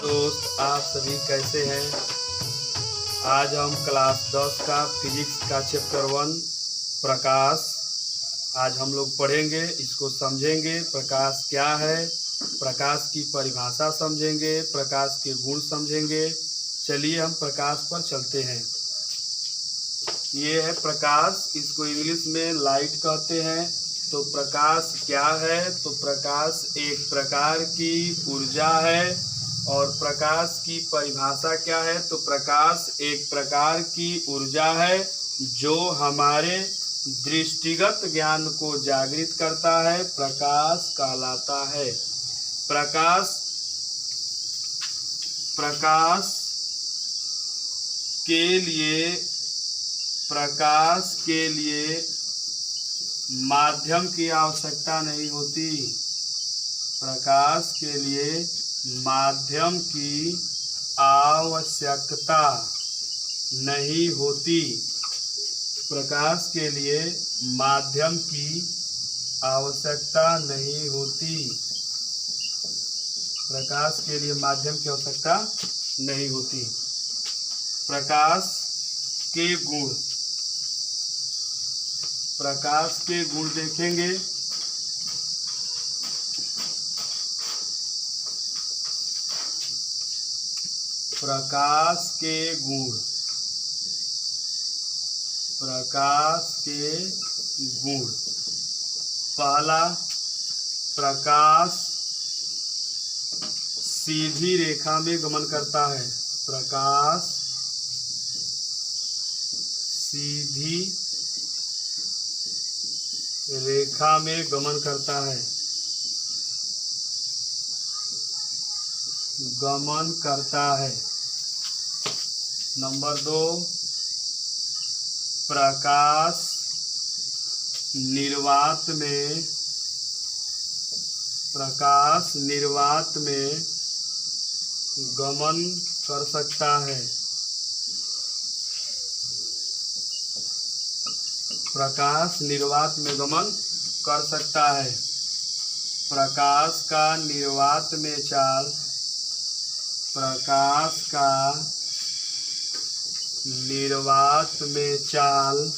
दोस्त, आप सभी कैसे हैं। आज हम क्लास 10 का फिजिक्स का चैप्टर 1 प्रकाश आज हम लोग पढ़ेंगे, इसको समझेंगे। प्रकाश क्या है, प्रकाश की परिभाषा समझेंगे, प्रकाश के गुण समझेंगे। चलिए हम प्रकाश पर चलते हैं। ये है प्रकाश, इसको इंग्लिश में लाइट कहते हैं। तो प्रकाश क्या है, तो प्रकाश एक प्रकार की ऊर्जा है। और प्रकाश की परिभाषा क्या है, तो प्रकाश एक प्रकार की ऊर्जा है जो हमारे दृष्टिगत ज्ञान को जागृत करता है, प्रकाश कहलाता है। प्रकाश के लिए माध्यम की आवश्यकता नहीं होती। प्रकाश के लिए माध्यम की आवश्यकता नहीं होती। प्रकाश के लिए माध्यम की आवश्यकता नहीं होती। प्रकाश के लिए माध्यम की आवश्यकता नहीं होती। प्रकाश के गुण, प्रकाश के गुण देखेंगे। प्रकाश के गुण, प्रकाश के गुण। पहला, प्रकाश सीधी रेखा में गमन करता है। प्रकाश सीधी रेखा में गमन करता है, गमन करता है। नंबर 2, प्रकाश निर्वात में, प्रकाश निर्वात में गमन कर सकता है। प्रकाश निर्वात में गमन कर सकता है। प्रकाश का निर्वात में चाल, प्रकाश का निर्वात में चाल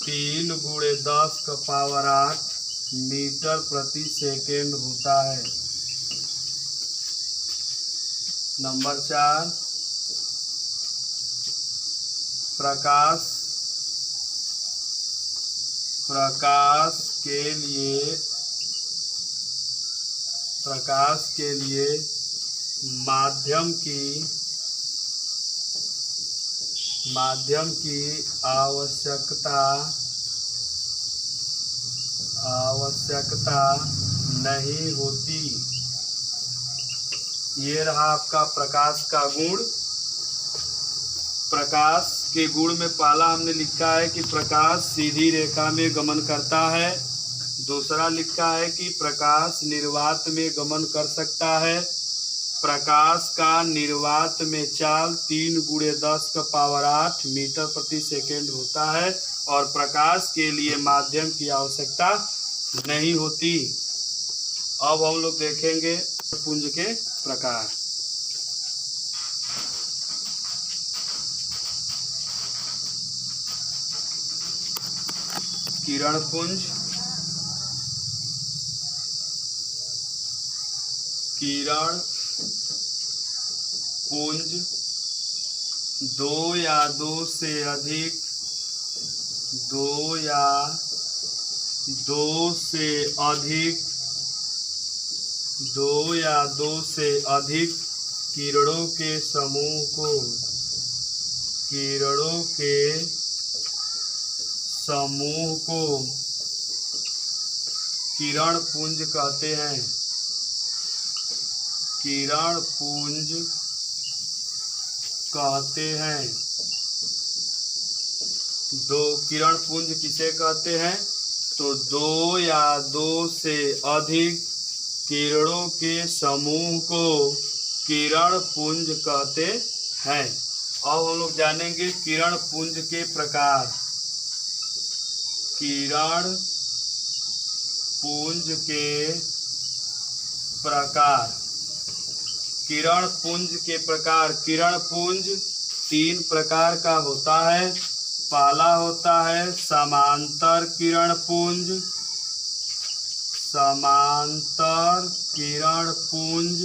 3×10⁸ मीटर प्रति सेकेंड होता है। नंबर 4, प्रकाश के लिए माध्यम की आवश्यकता नहीं होती। ये रहा आपका प्रकाश का गुण। प्रकाश के गुण में पहला हमने लिखा है कि प्रकाश सीधी रेखा में गमन करता है। दूसरा लिखा है कि प्रकाश निर्वात में गमन कर सकता है। प्रकाश का निर्वात में चाल 3×10⁸ मीटर प्रति सेकेंड होता है। और प्रकाश के लिए माध्यम की आवश्यकता नहीं होती। अब हम लोग देखेंगे पुंज के प्रकार। किरण पुंज, किरण पुंज 2 या 2 से अधिक, 2 या 2 से अधिक, 2 या 2 से अधिक किरणों के समूह को, किरणों के समूह को किरण पुंज कहते हैं। किरण पुंज कहते हैं। किरण पुंज किसे कहते हैं, तो 2 या 2 से अधिक किरणों के समूह को किरण पुंज कहते हैं। अब हम लोग जानेंगे किरण पुंज के प्रकार। किरण पुंज के प्रकार। किरण पुंज के प्रकार। किरण पुंज 3 प्रकार का होता है। पहला होता है समांतर किरण पुंज, समांतर किरण पुंज।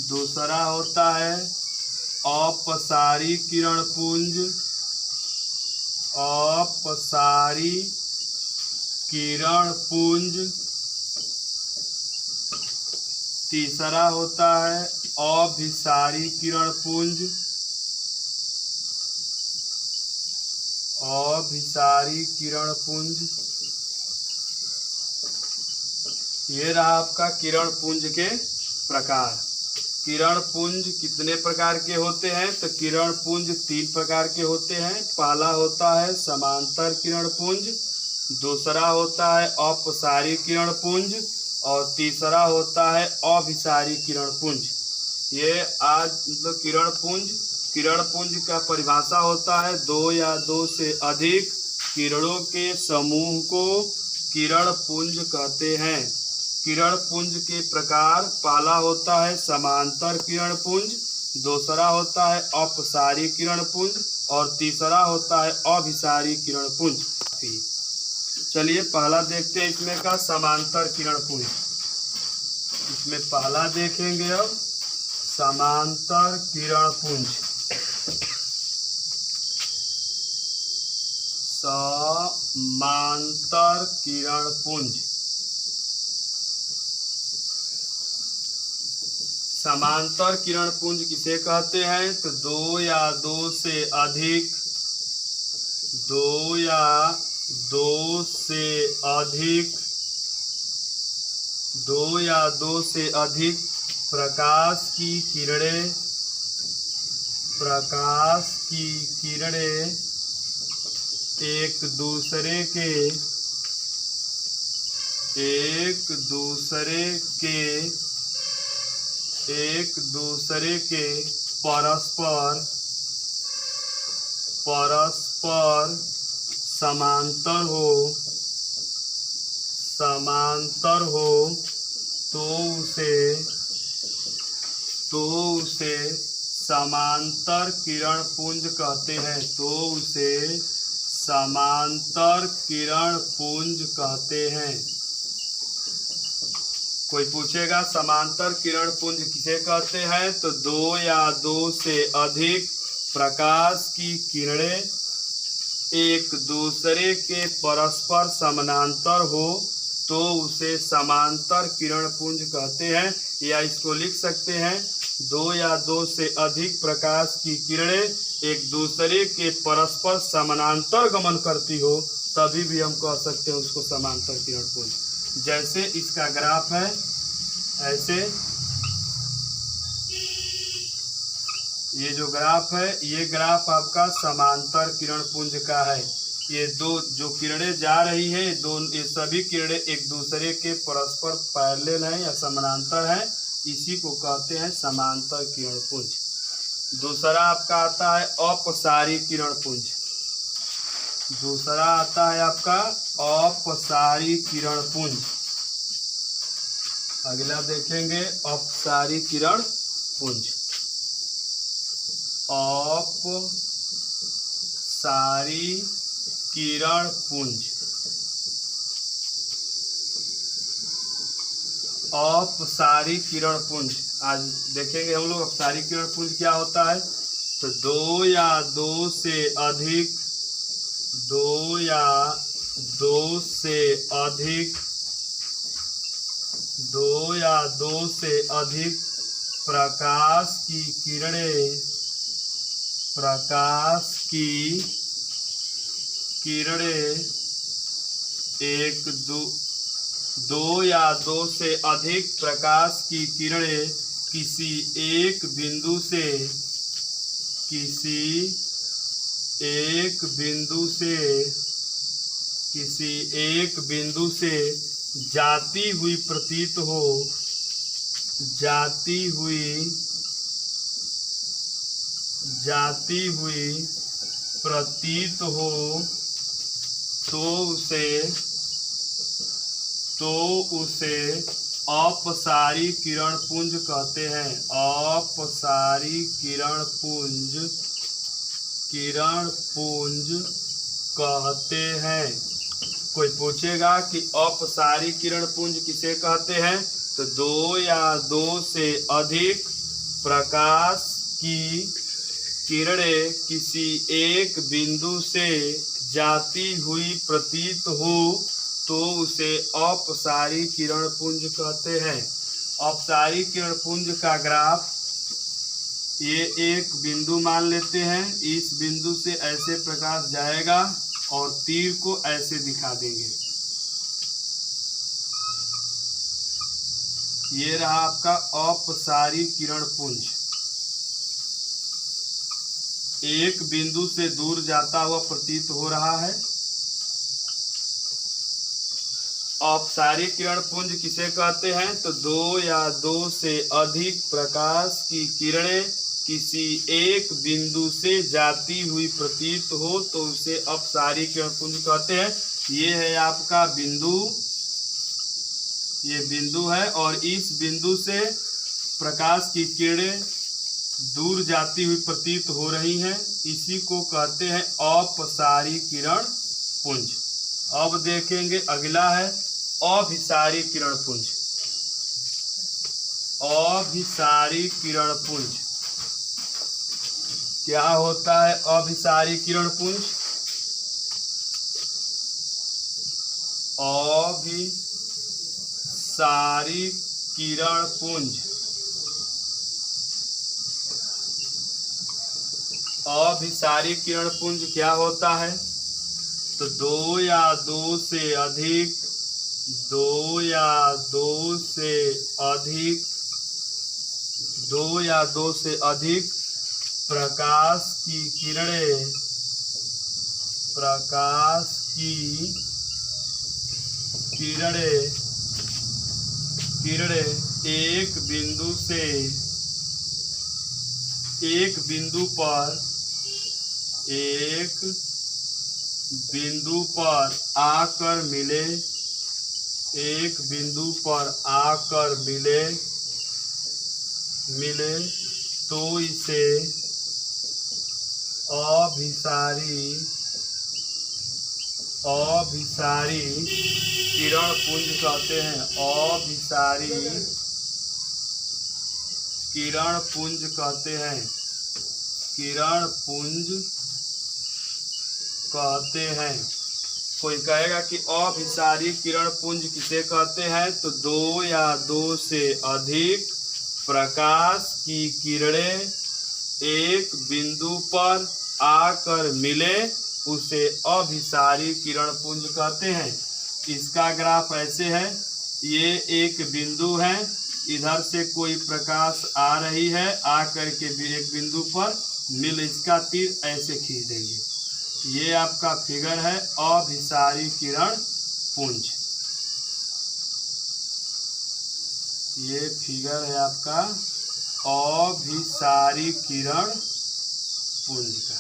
दूसरा होता है अपसारी किरण पुंज, अपसारी किरण पुंज। तीसरा होता है अभिसारी किरण पुंज, अभिसारी किरण पुंज। ये रहा आपका किरण पुंज के प्रकार। किरण पुंज कितने प्रकार के होते हैं? तो किरण पुंज 3 प्रकार के होते हैं। पहला होता है समांतर किरण पुंज, दूसरा होता है अपसारी किरण पुंज और तीसरा होता है अभिसारी किरण पुंज। ये आज मतलब किरण पुंज का परिभाषा होता है 2 या 2 से अधिक किरणों के समूह को किरण पुंज कहते हैं। किरण पुंज के प्रकार पहला होता है समांतर किरण पुंज, दूसरा होता है अपसारी किरण पुंज और तीसरा होता है अभिसारी किरण पुंज। चलिए पहला देखते हैं इसमें का समांतर किरण पुंज। इसमें पहला देखेंगे अब समांतर किरण पुंज। समांतर किरण पुंज। समांतर किरण पुंज किसे कहते हैं? तो 2 या 2 से अधिक, 2 या 2 से अधिक, 2 या 2 से अधिक प्रकाश की किरणें, प्रकाश की किरणें एक दूसरे के परस्पर समांतर हो तो उसे समांतर किरण पुंज कहते हैं। तो उसे समांतर किरण पुंज कहते हैं। कोई पूछेगा समांतर किरण पुंज किसे कहते हैं? तो 2 या 2 से अधिक प्रकाश की किरणें एक दूसरे के परस्पर समानांतर हो तो उसे समांतर किरण पुंज कहते हैं। या इसको लिख सकते हैं 2 या 2 से अधिक प्रकाश की किरणें एक दूसरे के परस्पर समानांतर गमन करती हो तभी भी हम कह सकते हैं उसको समांतर किरण पुंज। जैसे इसका ग्राफ है, ऐसे ये जो ग्राफ है, ये ग्राफ आपका समांतर किरण पुंज का है। ये दो जो किरणें जा रही है, ये सभी किरणें एक दूसरे के परस्पर पैरेलल हैं या समानांतर हैं, इसी को कहते हैं समांतर किरण पुंज। दूसरा आपका आता है अपसारी किरण पुंज। दूसरा आता है आपका अपसारी किरण पुंज। अगला देखेंगे अपसारी किरण पुंज। अपसारी किरण पुंज। अपसारी किरण पुंज आज देखेंगे हम लोग। अपसारी किरण पुंज क्या होता है? तो 2 या 2 से अधिक, 2 या 2 से अधिक, 2 या 2 से अधिक प्रकाश की किरणें, प्रकाश की किरणें एक 2 या 2 से अधिक प्रकाश की किरणें किसी एक बिंदु से, किसी एक बिंदु से जाती हुई प्रतीत हो, जाती हुई प्रतीत हो तो उसे अपसारी किरण पुंज कहते हैं। अपसारी किरण पुंज कहते हैं। कोई पूछेगा कि अपसारी किरण पुंज किसे कहते हैं, तो दो या दो से अधिक प्रकाश की किरणें किसी एक बिंदु से जाती हुई प्रतीत हो तो उसे अपसारी किरण पुंज कहते हैं। अपसारी किरण पुंज का ग्राफ, ये एक बिंदु मान लेते हैं, इस बिंदु से ऐसे प्रकाश जाएगा और तीर को ऐसे दिखा देंगे। ये रहा आपका अपसारी किरण पुंज, एक बिंदु से दूर जाता हुआ प्रतीत हो रहा है। अपसारी किरण पुंज किसे कहते हैं, तो दो या दो से अधिक प्रकाश की किरणें किसी एक बिंदु से जाती हुई प्रतीत हो तो उसे अपसारी किरण पुंज कहते हैं। ये है आपका बिंदु, ये बिंदु है और इस बिंदु से प्रकाश की किरणें दूर जाती हुई प्रतीत हो रही हैं, इसी को कहते हैं अपसारी किरण पुंज। अब देखेंगे अगला है अभिसारी किरण पुंज। अभिसारी किरण पुंज क्या होता है? अभिसारी किरण पुंज, अभिसारी किरण पुंज, अभिसारी किरण पुंज क्या होता है, तो दो या दो से अधिक प्रकाश की किरणें एक बिंदु पर आकर मिले तो इसे अभिसारी किरण पुंज कहते हैं। अभिसारी किरण पुंज कहते हैं। कोई कहेगा कि अभिसारी किरण पुंज किसे कहते हैं, तो दो या दो से अधिक प्रकाश की किरणें एक बिंदु पर आकर मिले उसे अभिसारी किरण पुंज कहते हैं। इसका ग्राफ ऐसे है, ये एक बिंदु है, इधर से कोई प्रकाश आ रही है, आकर के एक बिंदु पर मिल, इसका तीर ऐसे खींच देंगे। ये आपका फिगर है अभिसारी किरण पुंज। ये फिगर है आपका अभिसारी किरण पुंज का।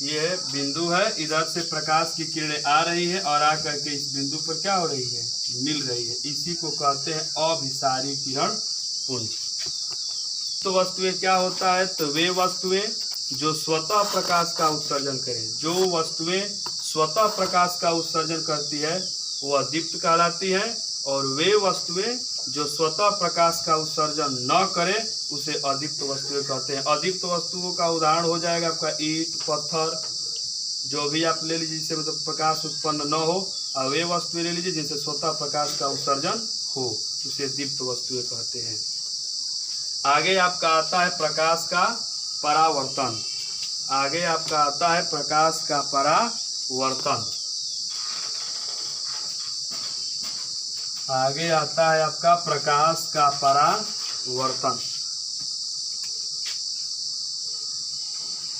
ये बिंदु है, इधर से प्रकाश की किरणें आ रही है और आकर के इस बिंदु पर क्या हो रही है, मिल रही है, इसी को कहते हैं अभिसारी किरण पुंज। तो वस्तुएं क्या होता है, तो वे वस्तुएं जो स्वतः प्रकाश का उत्सर्जन करें, जो वस्तुएं स्वतः प्रकाश का उत्सर्जन करती है वह दीप्त कहलाती है, और वे वस्तुएं जो स्वतः प्रकाश का उत्सर्जन न करे उसे अदीप्त वस्तुएं कहते हैं। अदीप्त वस्तुओं का उदाहरण हो जाएगा आपका ईंट, पत्थर, जो भी आप ले लीजिए जिससे मतलब प्रकाश उत्पन्न न हो, और वे वस्तुएं ले लीजिए जिनसे स्वतः प्रकाश का उत्सर्जन हो, उसे दीप्त वस्तुएं कहते हैं। आगे आपका आता है प्रकाश का परावर्तन। आगे आता है आपका प्रकाश का परावर्तन।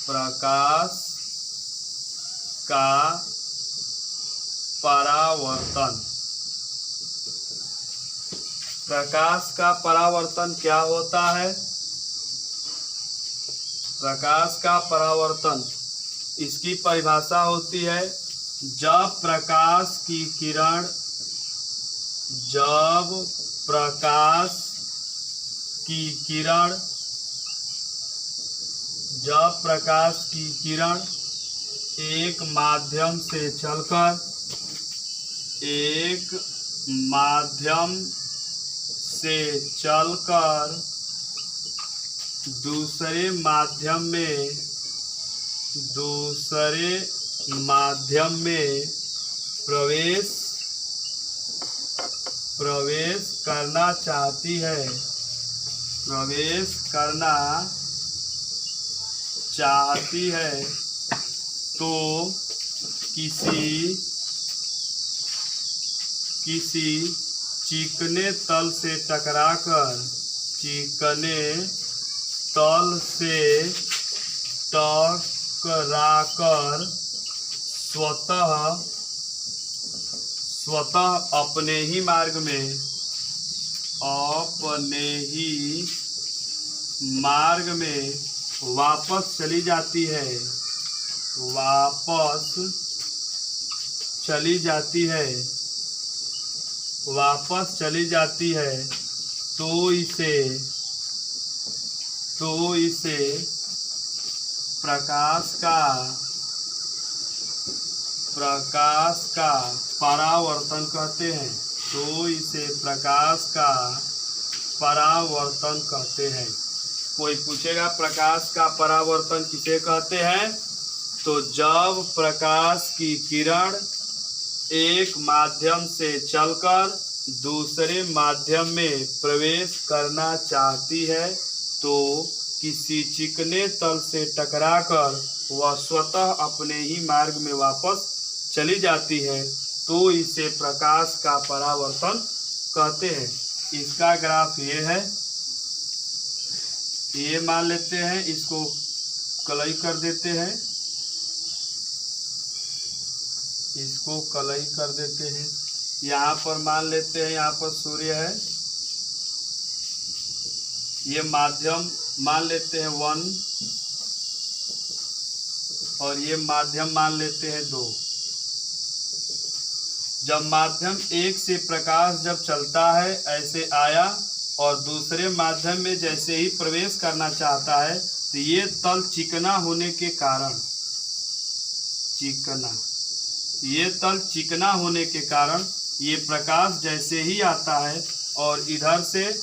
प्रकाश का परावर्तन। प्रकाश का परावर्तन क्या होता है? प्रकाश का परावर्तन, इसकी परिभाषा होती है, जब प्रकाश की किरण जब प्रकाश की किरण एक माध्यम से चलकर दूसरे माध्यम में प्रवेश करना चाहती है तो किसी चिकने तल से टकराकर स्वतः अपने ही मार्ग में वापस चली जाती है तो इसे प्रकाश का परावर्तन कहते हैं। कोई पूछेगा प्रकाश का परावर्तन किसे कहते हैं? तो जब प्रकाश की किरण एक माध्यम से चलकर दूसरे माध्यम में प्रवेश करना चाहती है तो किसी चिकने तल से टकराकर वह स्वतः अपने ही मार्ग में वापस चली जाती है तो इसे प्रकाश का परावर्तन कहते हैं। इसका ग्राफ ये है, ये मान लेते हैं, इसको कलई कर देते हैं, यहाँ पर मान लेते हैं, यहाँ पर सूर्य है, ये माध्यम मान लेते हैं 1 और ये माध्यम मान लेते हैं 2। जब माध्यम 1 से प्रकाश जब चलता है ऐसे आया और दूसरे माध्यम में जैसे ही प्रवेश करना चाहता है तो ये तल चिकना होने के कारण ये प्रकाश जैसे ही आता है और इधर से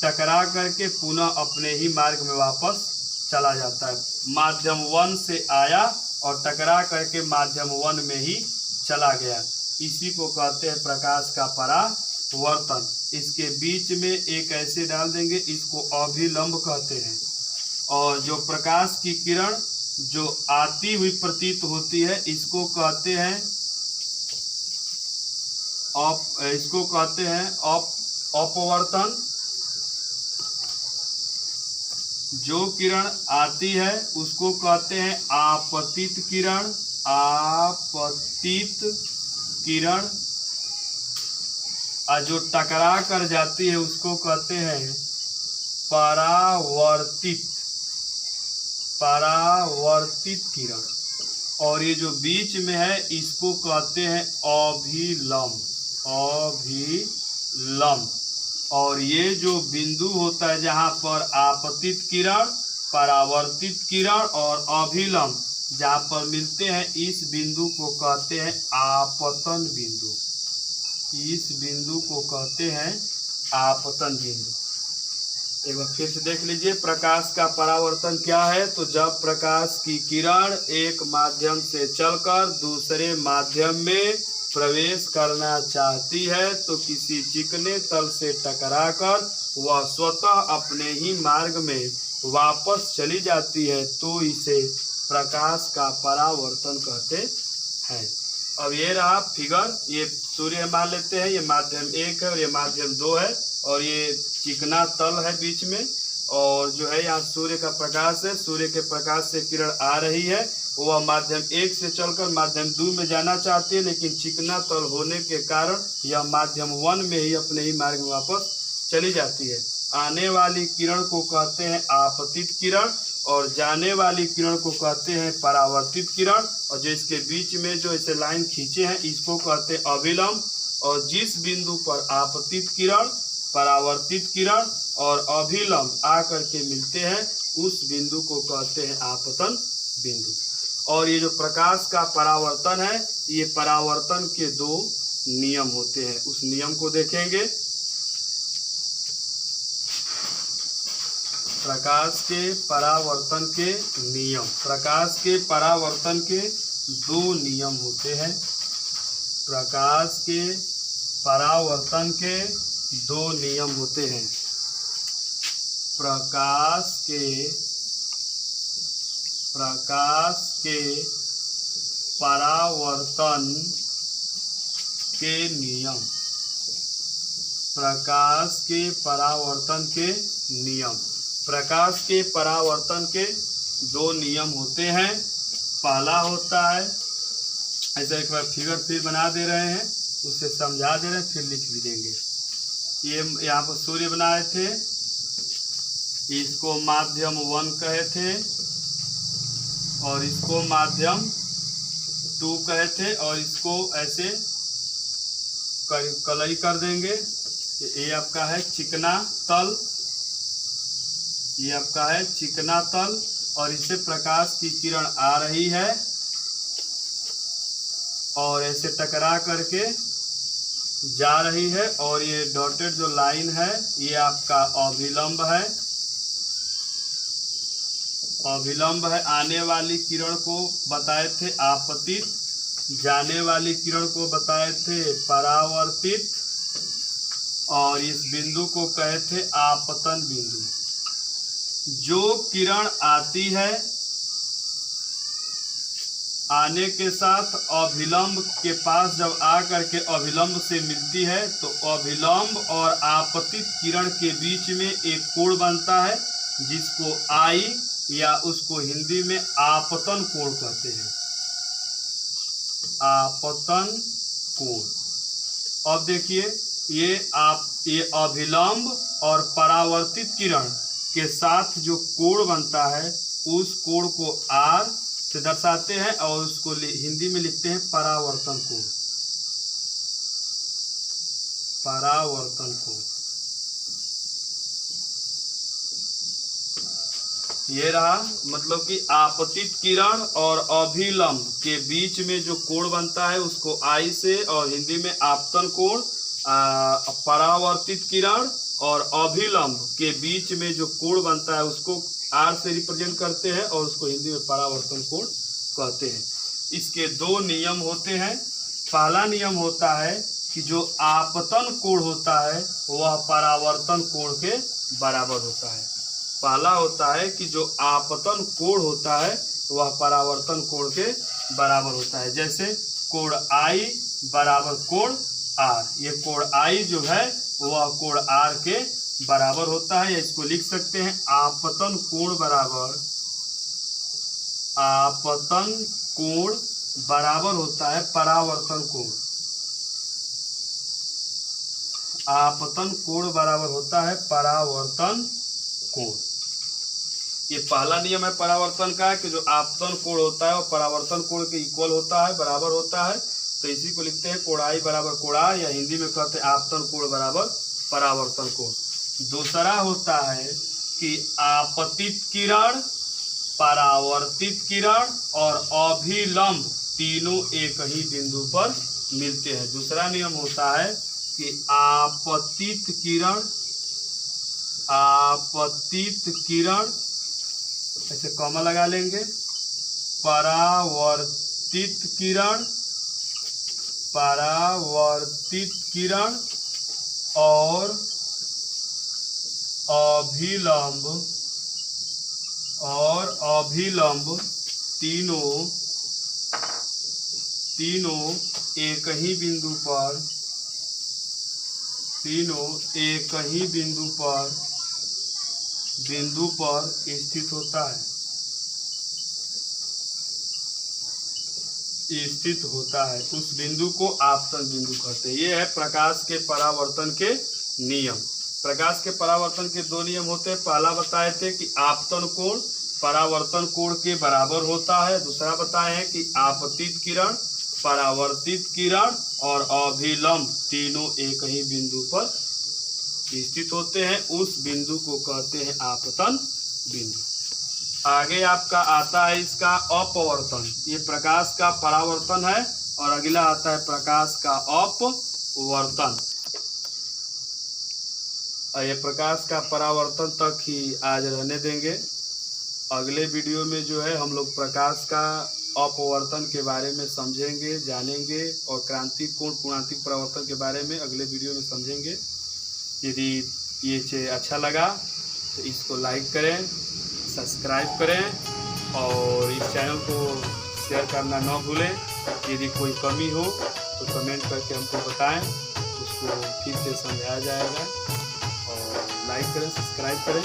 टकरा करके पुनः अपने ही मार्ग में वापस चला जाता है। माध्यम 1 से आया और टकरा करके माध्यम 1 में ही चला गया, इसी को कहते हैं प्रकाश का परावर्तन। इसके बीच में एक ऐसे डाल देंगे, इसको अभिलंब कहते हैं। और जो प्रकाश की किरण जो आती हुई प्रतीत होती है इसको कहते हैं अपवर्तन। जो किरण आती है उसको कहते हैं आपतित किरण और जो टकरा कर जाती है उसको कहते हैं परावर्तित किरण। और ये जो बीच में है इसको कहते हैं अभिलंब। और ये जो बिंदु होता है जहाँ पर आपतित किरण, परावर्तित किरण और अभिलंब जहाँ पर मिलते हैं, इस बिंदु को कहते हैं आपतन बिंदु। इस बिंदु को कहते हैं आपतन बिंदु। एक बार फिर से देख लीजिए प्रकाश का परावर्तन क्या है। तो जब प्रकाश की किरण एक माध्यम से चलकर दूसरे माध्यम में प्रवेश करना चाहती है तो किसी चिकने तल से टकराकर वह स्वतः अपने ही मार्ग में वापस चली जाती है तो इसे प्रकाश का परावर्तन कहते हैं। अब ये रहा फिगर, ये सूर्य मान लेते हैं, ये माध्यम 1 है और ये माध्यम 2 है और ये चिकना तल है बीच में। और जो है यहाँ सूर्य का प्रकाश है, सूर्य के प्रकाश से किरण आ रही है, वह माध्यम 1 से चलकर माध्यम 2 में जाना चाहती है, लेकिन चिकना तल होने के कारण यह माध्यम 1 में ही अपने ही मार्ग में वापस चली जाती है। आने वाली किरण को कहते हैं आपतित किरण और जाने वाली किरण को कहते हैं परावर्तित किरण। और जो इसके बीच में जो ऐसे लाइन खींचे हैं इसको कहते हैं अभिलंब। और जिस बिंदु पर आपतित किरण, परावर्तित किरण और अभिलंब आकर के मिलते हैं उस बिंदु को कहते हैं आपतन बिंदु। और ये जो प्रकाश का परावर्तन है, ये परावर्तन के दो नियम होते हैं, उस नियम को देखेंगे। प्रकाश के परावर्तन के नियम, प्रकाश के परावर्तन के दो नियम होते हैं। प्रकाश के परावर्तन के दो नियम होते हैं। प्रकाश के परावर्तन के नियम, प्रकाश के परावर्तन के नियम। प्रकाश के परावर्तन के दो नियम होते हैं। पहला होता है, ऐसा एक बार फिगर फिर बना दे रहे हैं, उससे समझा दे रहे हैं, फिर लिख भी देंगे। ये यहाँ पर सूर्य बनाए थे, इसको माध्यम 1 कहे थे और इसको माध्यम 2 कहे थे, और इसको ऐसे कलई कर देंगे। ये आपका है चिकना तल, ये आपका है चिकना तल, और इससे प्रकाश की किरण आ रही है और ऐसे टकरा करके जा रही है, और ये डॉटेड जो लाइन है ये आपका अभिलंब है। अभिलंब है, आने वाली किरण को बताए थे आपतित, जाने वाली किरण को बताए थे परावर्तित, और इस बिंदु को कहे थे आपतन बिंदु। जो किरण आती है आने के साथ अभिलंब के पास जब आ करके अभिलंब से मिलती है तो अभिलंब और आपतित किरण के बीच में एक कोण बनता है जिसको आई या उसको हिंदी में आपतन कोण कहते हैं। आपतन कोण। अब देखिए ये अभिलंब और परावर्तित किरण के साथ जो कोण बनता है उस कोण को आर से दर्शाते हैं और उसको हिंदी में लिखते हैं परावर्तन कोण। परावर्तन कोण। ये रहा, मतलब कि आपतित किरण और अभिलंब के बीच में जो कोण बनता है उसको आई से, और हिंदी में आपतन कोण। परावर्तित किरण और अभिलंब के बीच में जो कोण बनता है उसको आर से रिप्रेजेंट करते हैं और उसको हिंदी में परावर्तन कोण कहते हैं। इसके दो नियम होते हैं। पहला नियम होता है कि जो आपतन कोण होता है वह परावर्तन कोण के बराबर होता है। पहला होता है कि जो आपतन कोण होता है वह परावर्तन कोण के बराबर होता है। जैसे कोण आई बराबर कोण आर, ये कोण आई जो है वह कोण आर के बराबर होता है। इसको लिख सकते हैं आपतन कोण बराबर, आपतन कोण बराबर होता है परावर्तन कोण। आपतन कोण बराबर होता है परावर्तन कोण। ये पहला नियम है परावर्तन का कि जो आपतन कोण होता है वो परावर्तन कोण के इक्वल होता है, बराबर होता है। तो इसी को लिखते हैं कोण आई बराबर कोण आर, या हिंदी में कहते हैं आपतन कोण बराबर परावर्तन कोण। दूसरा होता है कि आपतित किरण, परावर्तित किरण और अभिलंब तीनों एक ही बिंदु पर मिलते हैं। दूसरा नियम होता है कि आपतित किरण, आपतित किरण ऐसे कॉमा लगा लेंगे, परावर्तित किरण, परावर्तित किरण और अभिलंब तीनों एक ही बिंदु पर, तीनों एक ही बिंदु पर स्थित होता है, स्थित होता है। उस बिंदु को आपतन बिंदु कहते हैं। ये है प्रकाश के परावर्तन के नियम। प्रकाश के परावर्तन के दो नियम होते हैं। पहला बताए थे कि आपतन कोण परावर्तन कोण के बराबर होता है। दूसरा बताए हैं कि आपतित किरण परावर्तित किरण और अभिलंब तीनों एक ही बिंदु पर स्थित होते हैं। उस बिंदु को कहते हैं आपतन बिंदु। आगे आपका आता है इसका अपवर्तन। ये प्रकाश का परावर्तन है और अगला आता है प्रकाश का अपवर्तन। ये प्रकाश का परावर्तन तक ही आज रहने देंगे। अगले वीडियो में जो है हम लोग प्रकाश का अपवर्तन के बारे में समझेंगे, जानेंगे और क्रांतिक कोण पूर्णांतिक परावर्तन के बारे में अगले वीडियो में समझेंगे। यदि ये अच्छा लगा तो इसको लाइक करें, सब्सक्राइब करें और इस चैनल को शेयर करना न भूलें। यदि कोई कमी हो तो कमेंट करके हमको बताएं, उसको ठीक से समझाया जाएगा। और लाइक करें, सब्सक्राइब करें।